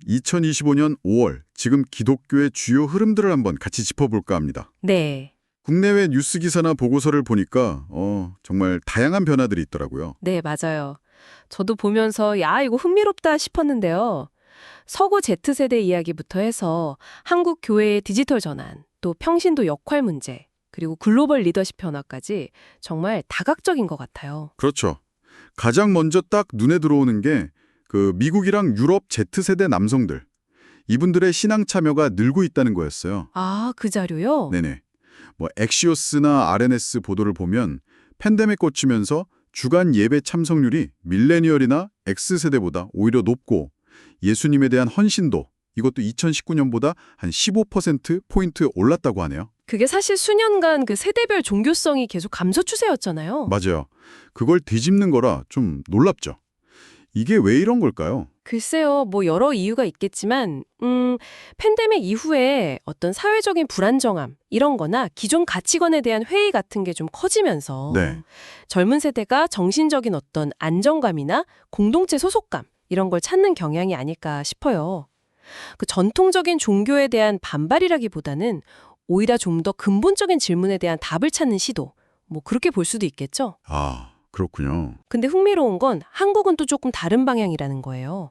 2025년 5월 지금 기독교의 주요 흐름들을 한번 같이 짚어볼까 합니다. 네. 국내외 뉴스 기사나 보고서를 보니까 정말 다양한 변화들이 있더라고요. 네, 맞아요. 저도 보면서 야, 이거 흥미롭다 싶었는데요. 서구 Z세대 이야기부터 해서 한국 교회의 디지털 전환, 또 평신도 역할 문제, 그리고 글로벌 리더십 변화까지 정말 다각적인 것 같아요. 그렇죠. 가장 먼저 딱 눈에 들어오는 게 그 미국이랑 유럽 Z세대 남성들. 이분들의 신앙 참여가 늘고 있다는 거였어요. 아, 그 자료요? 네네. 뭐 엑시오스나 RNS 보도를 보면 팬데믹 꽂히면서 주간 예배 참석률이 밀레니얼이나 X세대보다 오히려 높고 예수님에 대한 헌신도 이것도 2019년보다 한 15%포인트 올랐다고 하네요. 그게 사실 수년간 그 세대별 종교성이 계속 감소 추세였잖아요. 맞아요. 그걸 뒤집는 거라 좀 놀랍죠. 이게 왜 이런 걸까요? 글쎄요, 뭐 여러 이유가 있겠지만, 팬데믹 이후에 어떤 사회적인 불안정함, 이런 거나 기존 가치관에 대한 회의 같은 게 좀 커지면서 네. 젊은 세대가 정신적인 어떤 안정감이나 공동체 소속감, 이런 걸 찾는 경향이 아닐까 싶어요. 그 전통적인 종교에 대한 반발이라기보다는 오히려 좀 더 근본적인 질문에 대한 답을 찾는 시도, 뭐 그렇게 볼 수도 있겠죠. 아, 그렇군요. 근데 흥미로운 건 한국은 또 조금 다른 방향이라는 거예요.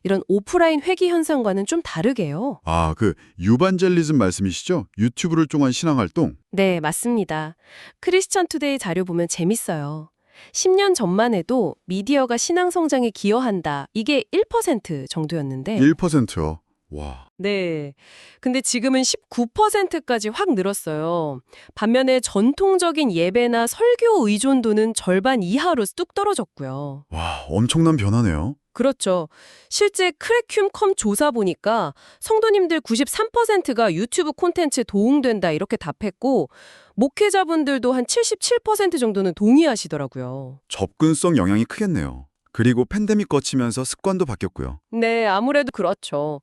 이런 오프라인 회귀 현상과는 좀 다르게요. 아, 그 유반젤리즘 말씀이시죠? 유튜브를 통한 신앙활동? 네, 맞습니다. 크리스천 투데이 자료 보면 재밌어요. 10년 전만 해도 미디어가 신앙 성장에 기여한다. 이게 1% 정도였는데 1%요. 와. 네. 근데 지금은 19%까지 확 늘었어요. 반면에 전통적인 예배나 설교 의존도는 절반 이하로 뚝 떨어졌고요. 와, 엄청난 변화네요. 그렇죠. 실제 크래큐컴 조사 보니까 성도님들 93%가 유튜브 콘텐츠에 도움된다 이렇게 답했고 목회자분들도 한 77% 정도는 동의하시더라고요. 접근성 영향이 크겠네요. 그리고 팬데믹 거치면서 습관도 바뀌었고요. 네, 아무래도 그렇죠.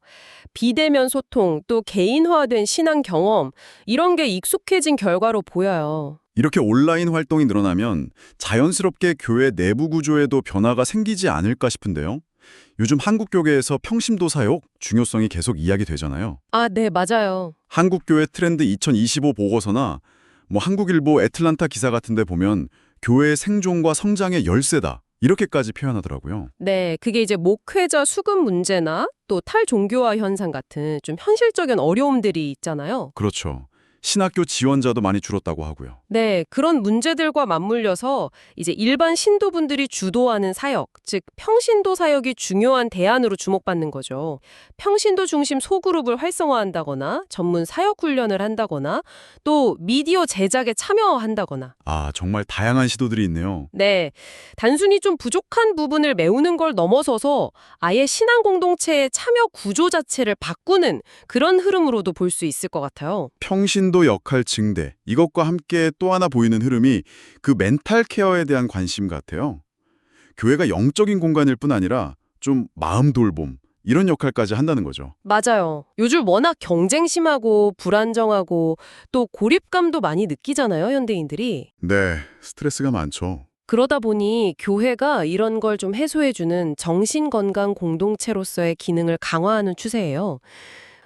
비대면 소통, 또 개인화된 신앙 경험, 이런 게 익숙해진 결과로 보여요. 이렇게 온라인 활동이 늘어나면 자연스럽게 교회 내부 구조에도 변화가 생기지 않을까 싶은데요. 요즘 한국 교계에서 평신도 사역 중요성이 계속 이야기되잖아요. 아, 네, 맞아요. 한국교회 트렌드 2025 보고서나 뭐 한국일보 애틀란타 기사 같은 데 보면 교회의 생존과 성장의 열쇠다. 이렇게까지 표현하더라고요. 네, 그게 이제 목회자 수급 문제나 또 탈종교화 현상 같은 좀 현실적인 어려움들이 있잖아요. 그렇죠. 신학교 지원자도 많이 줄었다고 하고요. 네, 그런 문제들과 맞물려서 이제 일반 신도분들이 주도하는 사역, 즉 평신도 사역이 중요한 대안으로 주목받는 거죠. 평신도 중심 소그룹을 활성화한다거나 전문 사역 훈련을 한다거나 또 미디어 제작에 참여한다거나 아, 정말 다양한 시도들이 있네요. 네, 단순히 좀 부족한 부분을 메우는 걸 넘어서서 아예 신앙 공동체의 참여 구조 자체를 바꾸는 그런 흐름으로도 볼 수 있을 것 같아요. 평신도 역할 증대, 이것과 함께 또 하나 보이는 흐름이 그 멘탈 케어에 대한 관심 같아요. 교회가 영적인 공간일 뿐 아니라 좀 마음 돌봄, 이런 역할까지 한다는 거죠. 맞아요. 요즘 워낙 경쟁 심하고 불안정하고 또 고립감도 많이 느끼잖아요, 현대인들이. 네, 스트레스가 많죠. 그러다 보니 교회가 이런 걸 좀 해소해주는 정신건강 공동체로서의 기능을 강화하는 추세예요.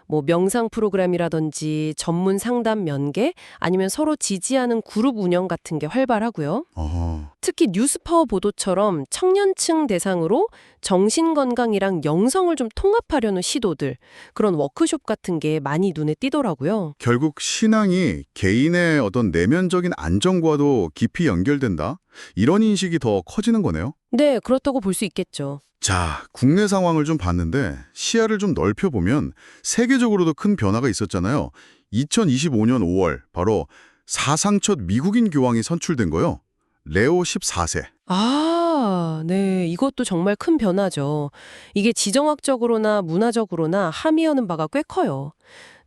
뭐 명상 프로그램이라든지 전문 상담 면계 아니면 서로 지지하는 그룹 운영 같은 게 활발하고요. 어허, 특히 뉴스파워 보도처럼 청년층 대상으로 정신건강이랑 영성을 좀 통합하려는 시도들, 그런 워크숍 같은 게 많이 눈에 띄더라고요. 결국 신앙이 개인의 어떤 내면적인 안정과도 깊이 연결된다? 이런 인식이 더 커지는 거네요. 네, 그렇다고 볼 수 있겠죠. 자, 국내 상황을 좀 봤는데 시야를 좀 넓혀보면 세계적으로도 큰 변화가 있었잖아요. 2025년 5월 바로 사상 첫 미국인 교황이 선출된 거요. 레오 14세. 아, 네. 이것도 정말 큰 변화죠. 이게 지정학적으로나 문화적으로나 함의하는 바가 꽤 커요.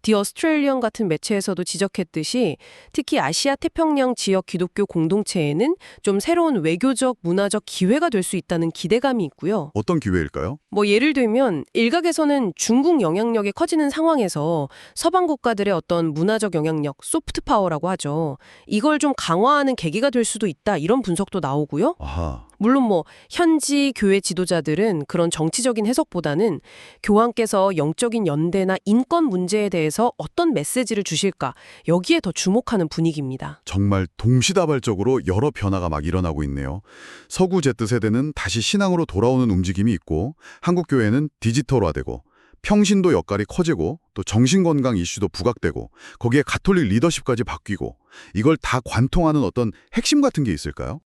디 어스트레일리언 같은 매체에서도 지적했듯이 특히 아시아 태평양 지역 기독교 공동체에는 좀 새로운 외교적, 문화적 기회가 될 수 있다는 기대감이 있고요. 어떤 기회일까요? 뭐 예를 들면 일각에서는 중국 영향력이 커지는 상황에서 서방 국가들의 어떤 문화적 영향력, 소프트 파워라고 하죠. 이걸 좀 강화하는 계기가 될 수도 있다 이런 분석도 나오고요. 아하, 물론 현지 교회 지도자들은 그런 정치적인 해석보다는 교황께서 영적인 연대나 인권 문제에 대해서 어떤 메시지를 주실까 여기에 더 주목하는 분위기입니다. 정말 동시다발적으로 여러 변화가 막 일어나고 있네요. 서구 Z세대는 다시 신앙으로 돌아오는 움직임이 있고 한국 교회는 디지털화되고 평신도 역할이 커지고 또 정신건강 이슈도 부각되고 거기에 가톨릭 리더십까지 바뀌고 이걸 다 관통하는 어떤 핵심 같은 게 있을까요?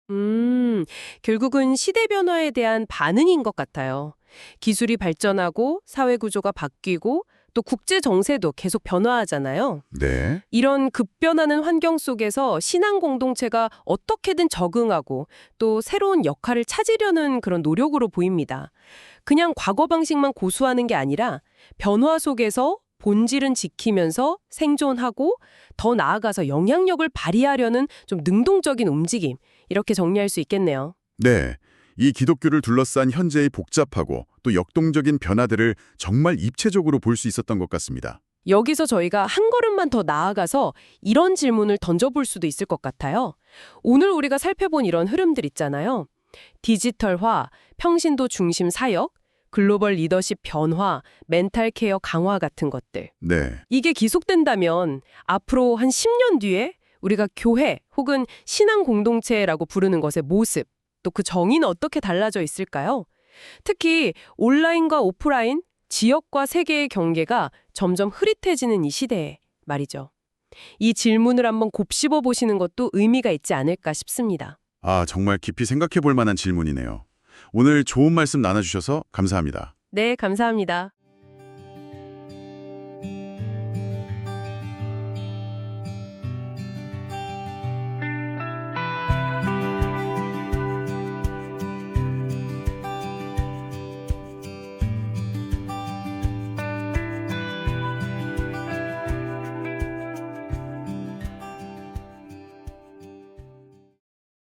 결국은 시대 변화에 대한 반응인 것 같아요. 기술이 발전하고 사회 구조가 바뀌고 또 국제 정세도 계속 변화하잖아요. 네. 이런 급변하는 환경 속에서 신앙 공동체가 어떻게든 적응하고 또 새로운 역할을 찾으려는 그런 노력으로 보입니다. 그냥 과거 방식만 고수하는 게 아니라 변화 속에서 본질은 지키면서 생존하고 더 나아가서 영향력을 발휘하려는 좀 능동적인 움직임, 이렇게 정리할 수 있겠네요. 네. 이 기독교를 둘러싼 현재의 복잡하고 또 역동적인 변화들을 정말 입체적으로 볼 수 있었던 것 같습니다. 여기서 저희가 한 걸음만 더 나아가서 이런 질문을 던져볼 수도 있을 것 같아요. 오늘 우리가 살펴본 이런 흐름들 있잖아요. 디지털화, 평신도 중심 사역, 글로벌 리더십 변화, 멘탈 케어 강화 같은 것들. 네. 이게 계속된다면 앞으로 한 10년 뒤에 우리가 교회 혹은 신앙 공동체라고 부르는 것의 모습, 또 그 정의는 어떻게 달라져 있을까요? 특히 온라인과 오프라인, 지역과 세계의 경계가 점점 흐릿해지는 이 시대에 말이죠. 이 질문을 한번 곱씹어 보시는 것도 의미가 있지 않을까 싶습니다. 정말 깊이 생각해 볼 만한 질문이네요. 오늘 좋은 말씀 나눠주셔서 감사합니다. 네, 감사합니다.